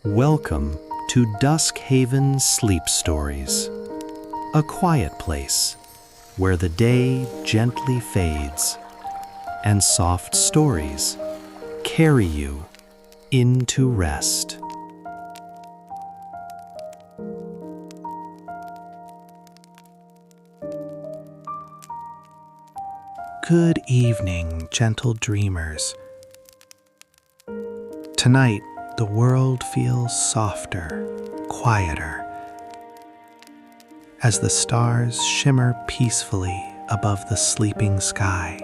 Welcome to Duskhaven Sleep Stories, a quiet place where the day gently fades and soft stories carry you into rest. Good evening, gentle dreamers. Tonight, the world feels softer, quieter, as the stars shimmer peacefully above the sleeping sky.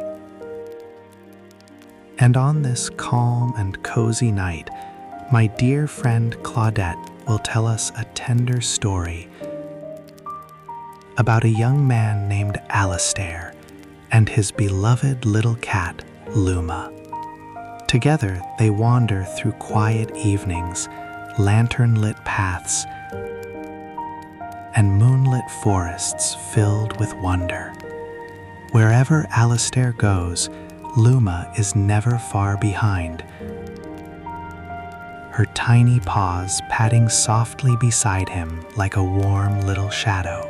And on this calm and cozy night, my dear friend Claudette will tell us a tender story about a young man named Alistair and his beloved little cat, Luma. Together, they wander through quiet evenings, lantern-lit paths, and moonlit forests filled with wonder. Wherever Alistair goes, Luma is never far behind, her tiny paws padding softly beside him like a warm little shadow.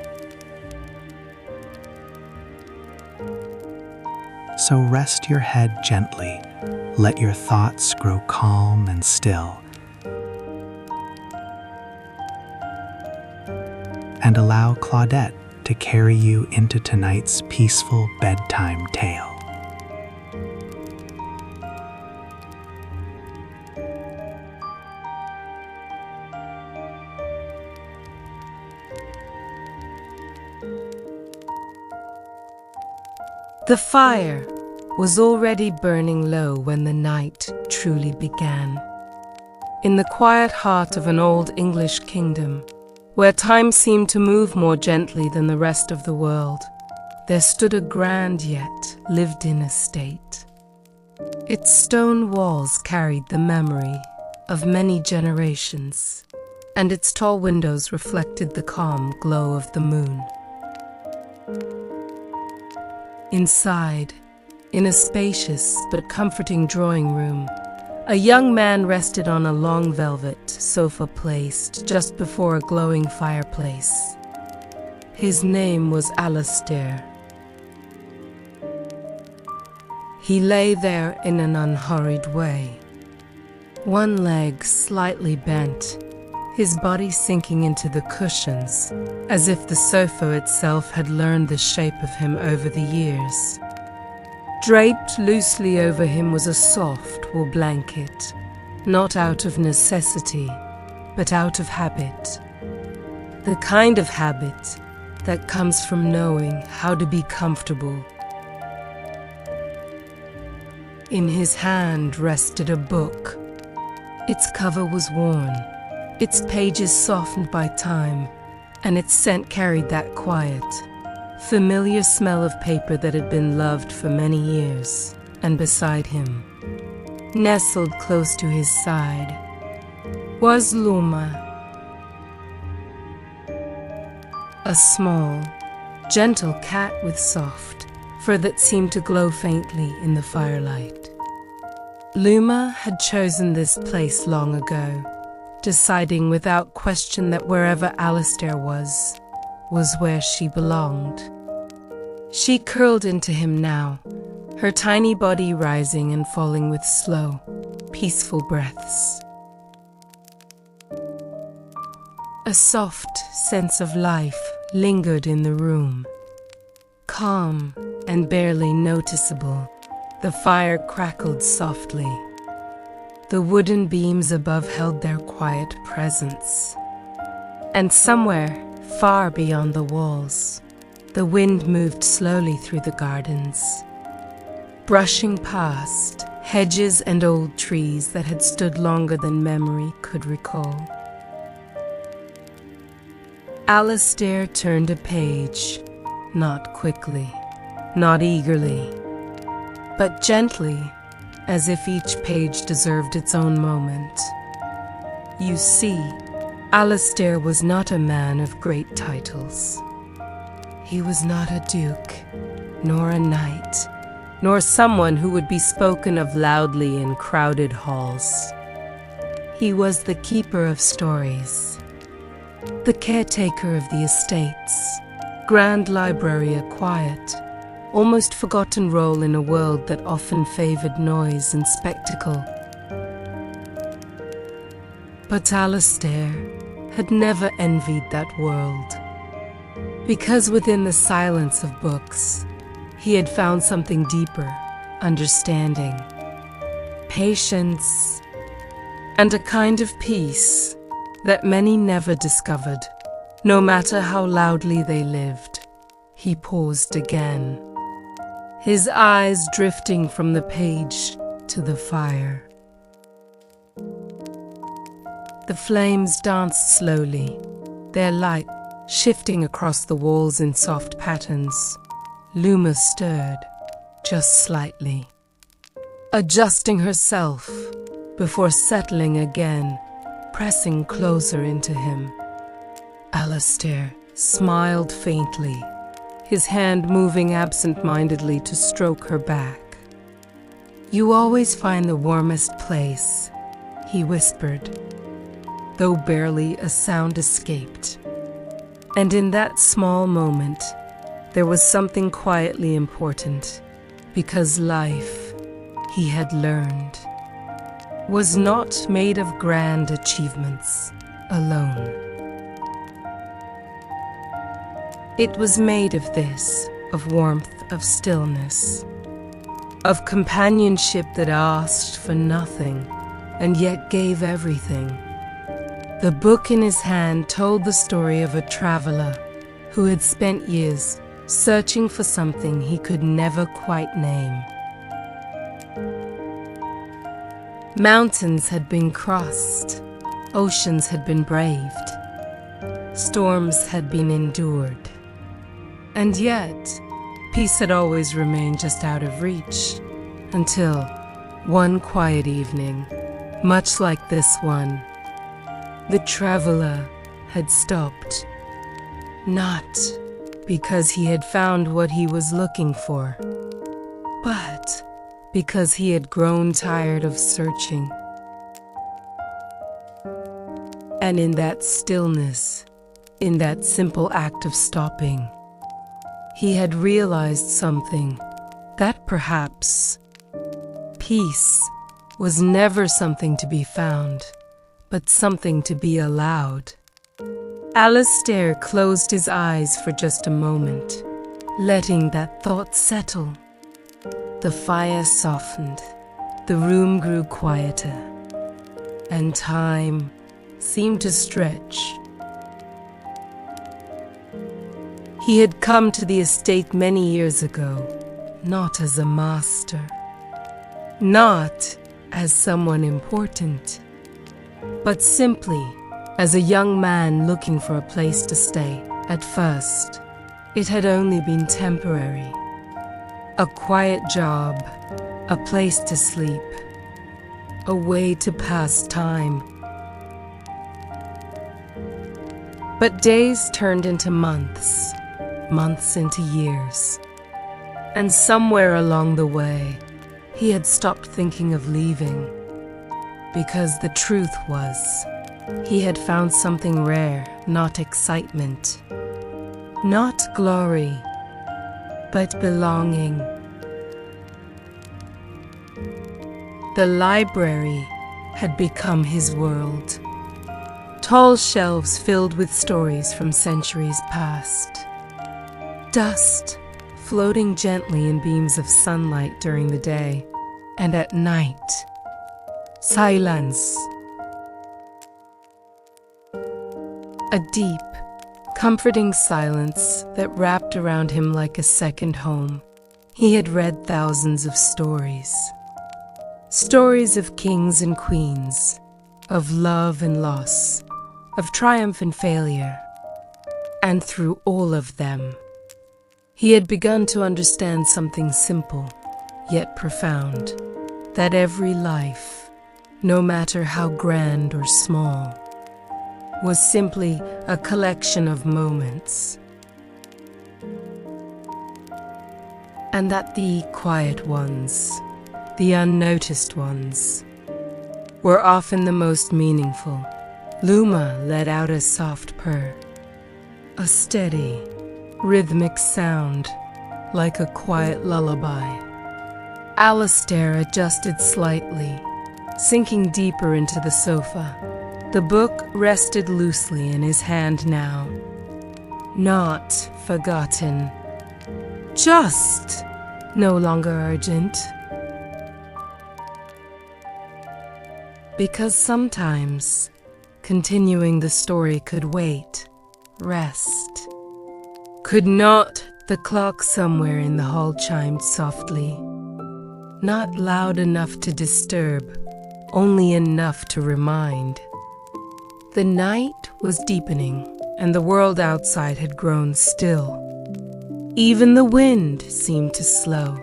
So rest your head gently. Let your thoughts grow calm and still, and allow Claudette to carry you into tonight's peaceful bedtime tale. The fire was already burning low when the night truly began. In the quiet heart of an old English kingdom, where time seemed to move more gently than the rest of the world, there stood a grand yet lived-in estate. Its stone walls carried the memory of many generations, and its tall windows reflected the calm glow of the moon. Inside, in a spacious but comforting drawing room, a young man rested on a long velvet sofa placed just before a glowing fireplace. His name was Alistair. He lay there in an unhurried way, one leg slightly bent, his body sinking into the cushions, as if the sofa itself had learned the shape of him over the years. Draped loosely over him was a soft wool blanket, not out of necessity, but out of habit. The kind of habit that comes from knowing how to be comfortable. In his hand rested a book. Its cover was worn, its pages softened by time, and its scent carried that quiet, familiar smell of paper that had been loved for many years. And beside him, nestled close to his side, was Luma, a small, gentle cat with soft fur that seemed to glow faintly in the firelight. Luma had chosen this place long ago, deciding without question that wherever Alistair was where she belonged. She curled into him now, her tiny body rising and falling with slow, peaceful breaths. A soft sense of life lingered in the room. Calm and barely noticeable, the fire crackled softly. The wooden beams above held their quiet presence. And somewhere, far beyond the walls, the wind moved slowly through the gardens, brushing past hedges and old trees that had stood longer than memory could recall. Alistair turned a page, not quickly, not eagerly, but gently, as if each page deserved its own moment. You see, Alistair was not a man of great titles. He was not a duke, nor a knight, nor someone who would be spoken of loudly in crowded halls. He was the keeper of stories, the caretaker of the estates, grand library a quiet, almost forgotten role in a world that often favored noise and spectacle. But Alistair had never envied that world, because within the silence of books, he had found something deeper, understanding, patience, and a kind of peace that many never discovered, no matter how loudly they lived. He paused again, his eyes drifting from the page to the fire. The flames danced slowly, their light shifting across the walls in soft patterns. Luma stirred, just slightly, adjusting herself before settling again, pressing closer into him. Alistair smiled faintly, his hand moving absent-mindedly to stroke her back. "You always find the warmest place," he whispered, though barely a sound escaped. And in that small moment, there was something quietly important, because life, he had learned, was not made of grand achievements alone. It was made of this, of warmth, of stillness, of companionship that asked for nothing and yet gave everything. The book in his hand told the story of a traveler who had spent years searching for something he could never quite name. Mountains had been crossed, oceans had been braved, storms had been endured, and yet peace had always remained just out of reach, until one quiet evening, much like this one, the traveler had stopped, not because he had found what he was looking for, but because he had grown tired of searching. And in that stillness, in that simple act of stopping, he had realized something, that perhaps peace was never something to be found, but something to be allowed. Alistair closed his eyes for just a moment, letting that thought settle. The fire softened, the room grew quieter, and time seemed to stretch. He had come to the estate many years ago, not as a master, not as someone important, but simply as a young man looking for a place to stay. At first, it had only been temporary. A quiet job, a place to sleep, a way to pass time. But days turned into months, months into years. And somewhere along the way, he had stopped thinking of leaving. Because the truth was, he had found something rare, not excitement, not glory, but belonging. The library had become his world. Tall shelves filled with stories from centuries past. Dust floating gently in beams of sunlight during the day, and at night, silence. A deep, comforting silence that wrapped around him like a second home. He had read thousands of stories. Stories of kings and queens, of love and loss, of triumph and failure. And through all of them, he had begun to understand something simple, yet profound, that every life, no matter how grand or small, was simply a collection of moments. And that the quiet ones, the unnoticed ones, were often the most meaningful. Luma let out a soft purr, a steady, rhythmic sound like a quiet lullaby. Alistair adjusted slightly, sinking deeper into the sofa. The book rested loosely in his hand now. Not forgotten, just no longer urgent. Because sometimes continuing the story could wait, rest. Could not the clock somewhere in the hall chimed softly, not loud enough to disturb, only enough to remind. The night was deepening, and the world outside had grown still. Even the wind seemed to slow,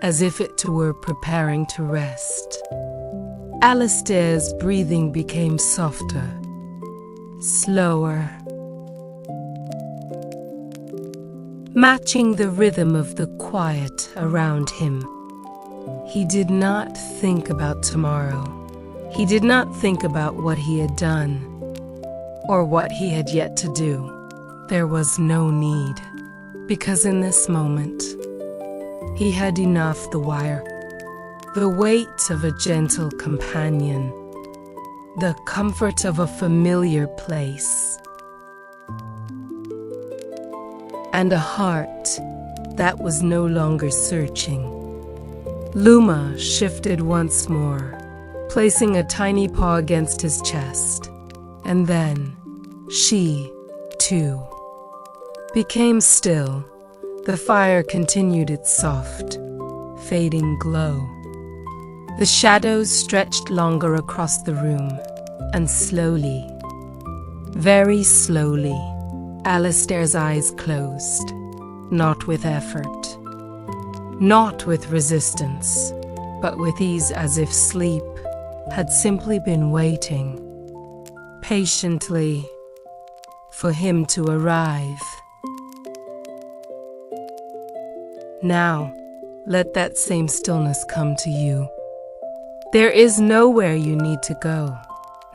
as if it were preparing to rest. Alistair's breathing became softer, slower, matching the rhythm of the quiet around him. He did not think about tomorrow. He did not think about what he had done or what he had yet to do. There was no need, because in this moment, he had enough the weight of a gentle companion, the comfort of a familiar place, and a heart that was no longer searching. Luma shifted once more, placing a tiny paw against his chest, and then she, too, became still. The fire continued its soft, fading glow. The shadows stretched longer across the room, and slowly, very slowly, Alistair's eyes closed, not with effort, not with resistance, but with ease, as if sleep had simply been waiting patiently for him to arrive. Now, let that same stillness come to you. There is nowhere you need to go,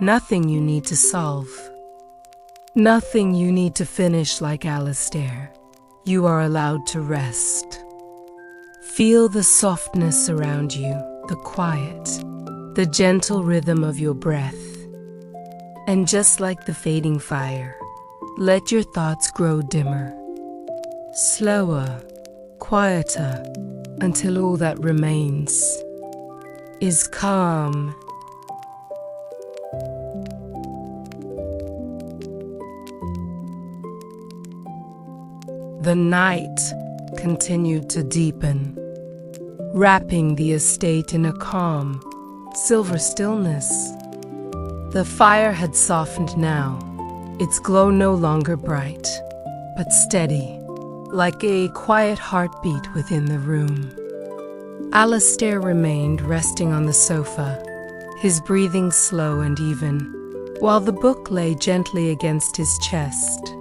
nothing you need to solve, nothing you need to finish like Alistair. You are allowed to rest. Feel the softness around you, the quiet, the gentle rhythm of your breath. And just like the fading fire, let your thoughts grow dimmer, slower, quieter, until all that remains is calm. The night continued to deepen, wrapping the estate in a calm, silver stillness. The fire had softened now, its glow no longer bright, but steady, like a quiet heartbeat within the room. Alistair remained resting on the sofa, his breathing slow and even, while the book lay gently against his chest.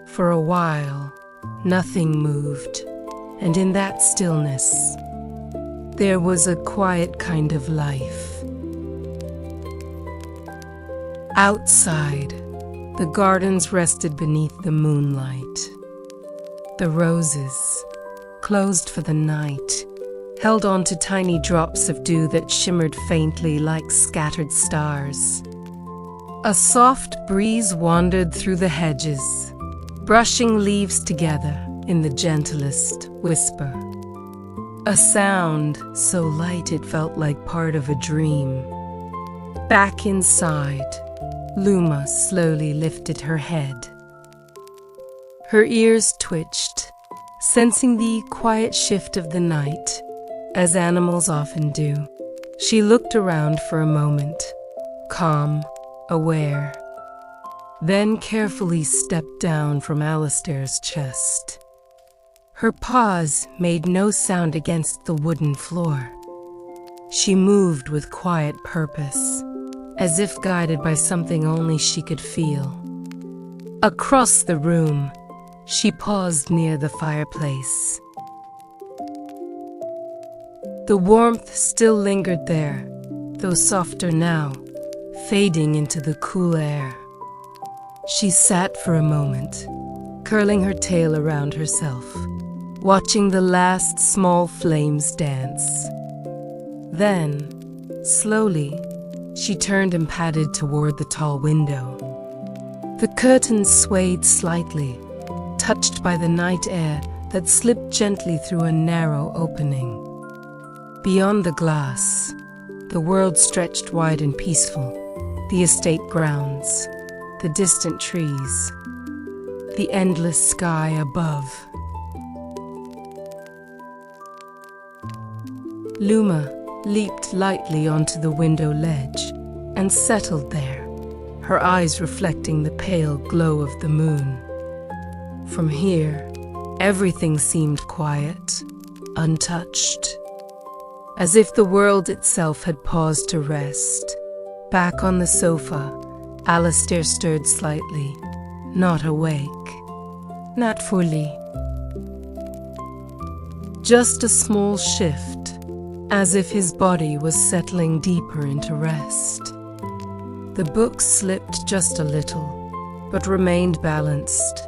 For a while, nothing moved, and in that stillness, there was a quiet kind of life. Outside, the gardens rested beneath the moonlight. The roses, closed for the night, held on to tiny drops of dew that shimmered faintly like scattered stars. A soft breeze wandered through the hedges, brushing leaves together in the gentlest whisper. A sound so light it felt like part of a dream. Back inside, Luma slowly lifted her head. Her ears twitched, sensing the quiet shift of the night, as animals often do. She looked around for a moment, calm, aware, then carefully stepped down from Alistair's chest. Her paws made no sound against the wooden floor. She moved with quiet purpose, as if guided by something only she could feel. Across the room, she paused near the fireplace. The warmth still lingered there, though softer now, fading into the cool air. She sat for a moment, curling her tail around herself, watching the last small flames dance. Then, slowly, she turned and padded toward the tall window. The curtains swayed slightly, touched by the night air that slipped gently through a narrow opening. Beyond the glass, the world stretched wide and peaceful, the estate grounds, the distant trees, the endless sky above. Luma leaped lightly onto the window ledge and settled there, her eyes reflecting the pale glow of the moon. From here, everything seemed quiet, untouched, as if the world itself had paused to rest. Back on the sofa, Alistair stirred slightly, not awake, not fully. Just a small shift, as if his body was settling deeper into rest. The book slipped just a little, but remained balanced,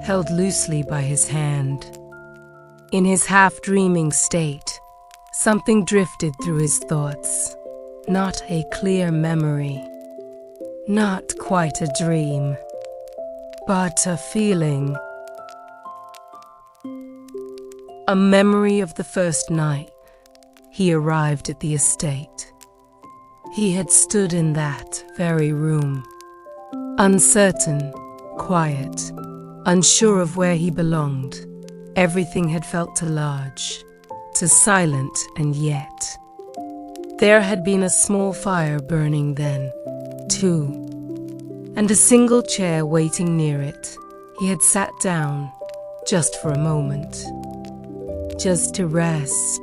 held loosely by his hand. In his half-dreaming state, something drifted through his thoughts, not a clear memory, not quite a dream, but a feeling. A memory of the first night he arrived at the estate. He had stood in that very room, uncertain, quiet, unsure of where he belonged. Everything had felt too large, too silent, and yet there had been a small fire burning then, too, and a single chair waiting near it. He had sat down, just for a moment, just to rest.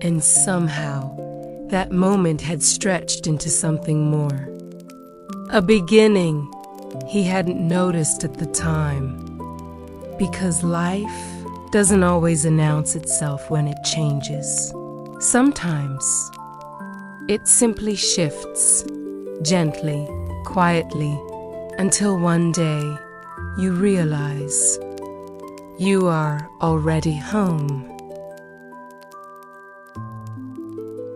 And somehow, that moment had stretched into something more. A beginning he hadn't noticed at the time. Because life doesn't always announce itself when it changes. Sometimes it simply shifts, gently, quietly, until one day you realize you are already home.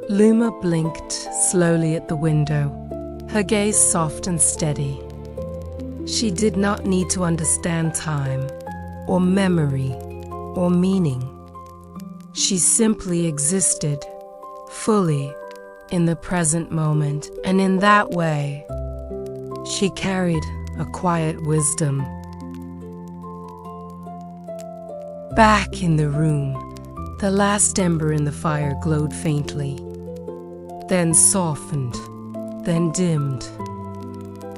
Luma blinked slowly at the window, her gaze soft and steady. She did not need to understand time, or memory, or meaning. She simply existed, fully, in the present moment, and in that way, she carried a quiet wisdom. Back in the room, the last ember in the fire glowed faintly, then softened, then dimmed.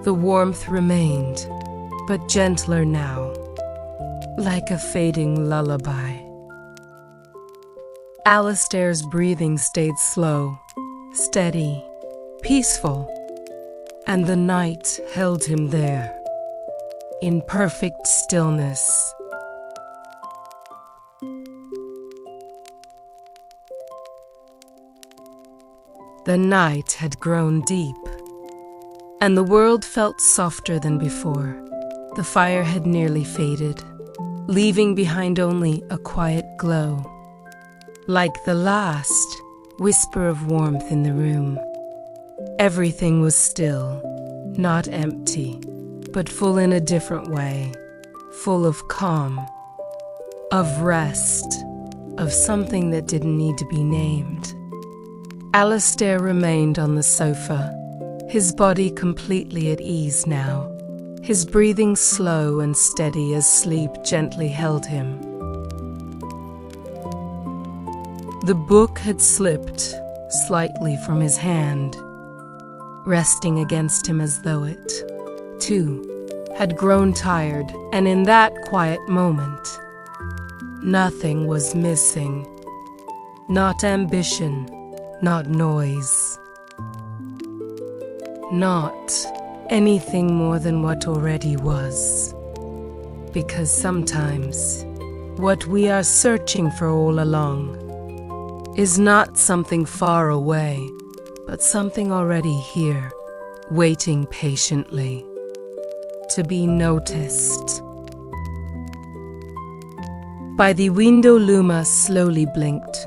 The warmth remained, but gentler now, like a fading lullaby. Alistair's breathing stayed slow, steady, peaceful, and the night held him there, in perfect stillness. The night had grown deep, and the world felt softer than before. The fire had nearly faded, leaving behind only a quiet glow, like the last whisper of warmth in the room. Everything was still, not empty, but full in a different way, full of calm, of rest, of something that didn't need to be named. Alistair remained on the sofa, his body completely at ease now, his breathing slow and steady as sleep gently held him. The book had slipped slightly from his hand, resting against him as though it, too, had grown tired, and in that quiet moment, nothing was missing. Not ambition, not noise, not anything more than what already was. Because sometimes, what we are searching for all along is not something far away, but something already here, waiting patiently to be noticed. By the window, Luma slowly blinked,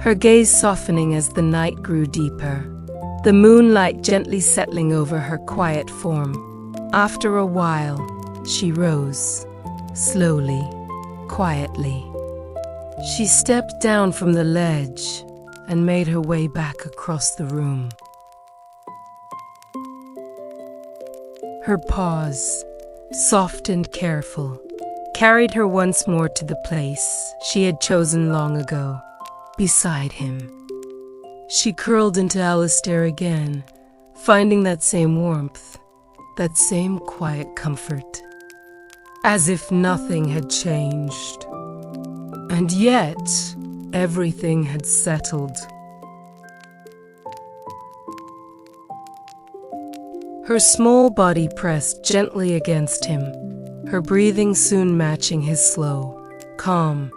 her gaze softening as the night grew deeper, the moonlight gently settling over her quiet form. After a while, she rose, slowly, quietly. She stepped down from the ledge and made her way back across the room. Her pause, soft and careful, carried her once more to the place she had chosen long ago, beside him. She curled into Alistair again, finding that same warmth, that same quiet comfort, as if nothing had changed. And yet, everything had settled. Her small body pressed gently against him, her breathing soon matching his slow, calm,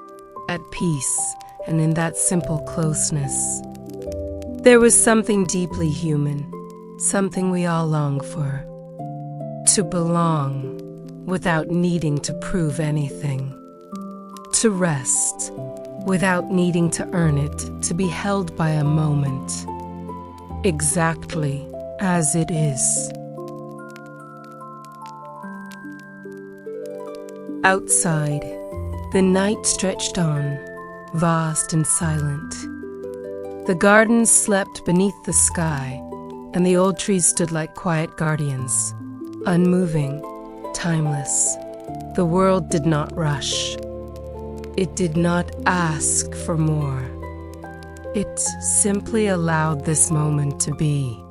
at peace, and in that simple closeness. There was something deeply human, something we all long for. To belong, without needing to prove anything. To rest, without needing to earn it, to be held by a moment, exactly as it is. Outside, the night stretched on, vast and silent. The gardens slept beneath the sky, and the old trees stood like quiet guardians, unmoving, timeless. The world did not rush. It did not ask for more. It simply allowed this moment to be.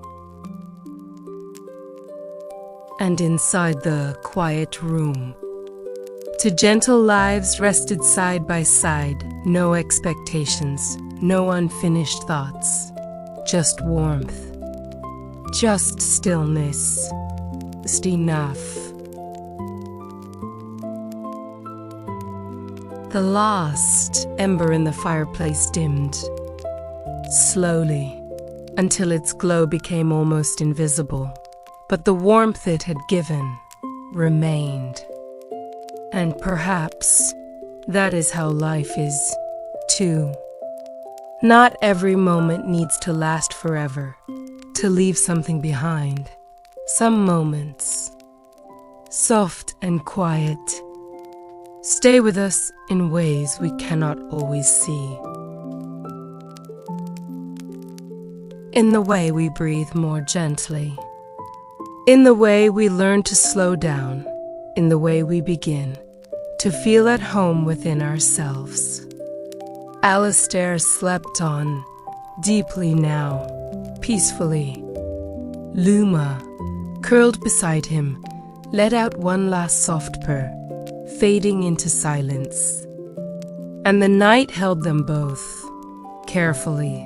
And inside the quiet room, two gentle lives rested side by side, no expectations, no unfinished thoughts, just warmth, just stillness, just enough. The last ember in the fireplace dimmed, slowly, until its glow became almost invisible, but the warmth it had given remained. And perhaps that is how life is, too. Not every moment needs to last forever, to leave something behind. Some moments, soft and quiet, stay with us in ways we cannot always see. In the way we breathe more gently, in the way we learn to slow down, in the way we begin to feel at home within ourselves. Alistair slept on, deeply now, peacefully. Luma, curled beside him, let out one last soft purr, fading into silence. And the night held them both, carefully,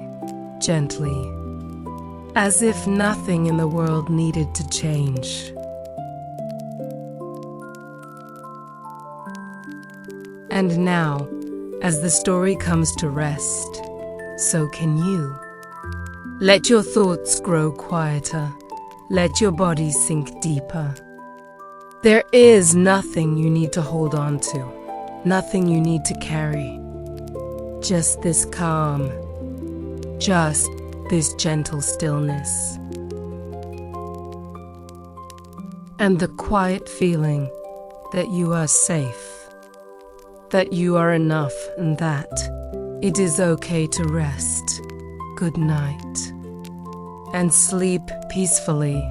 gently, as if nothing in the world needed to change. And now, as the story comes to rest, so can you. Let your thoughts grow quieter. Let your body sink deeper. There is nothing you need to hold on to, nothing you need to carry. Just this calm, just this gentle stillness. And the quiet feeling that you are safe, that you are enough, and that it is okay to rest. Good night. And sleep peacefully.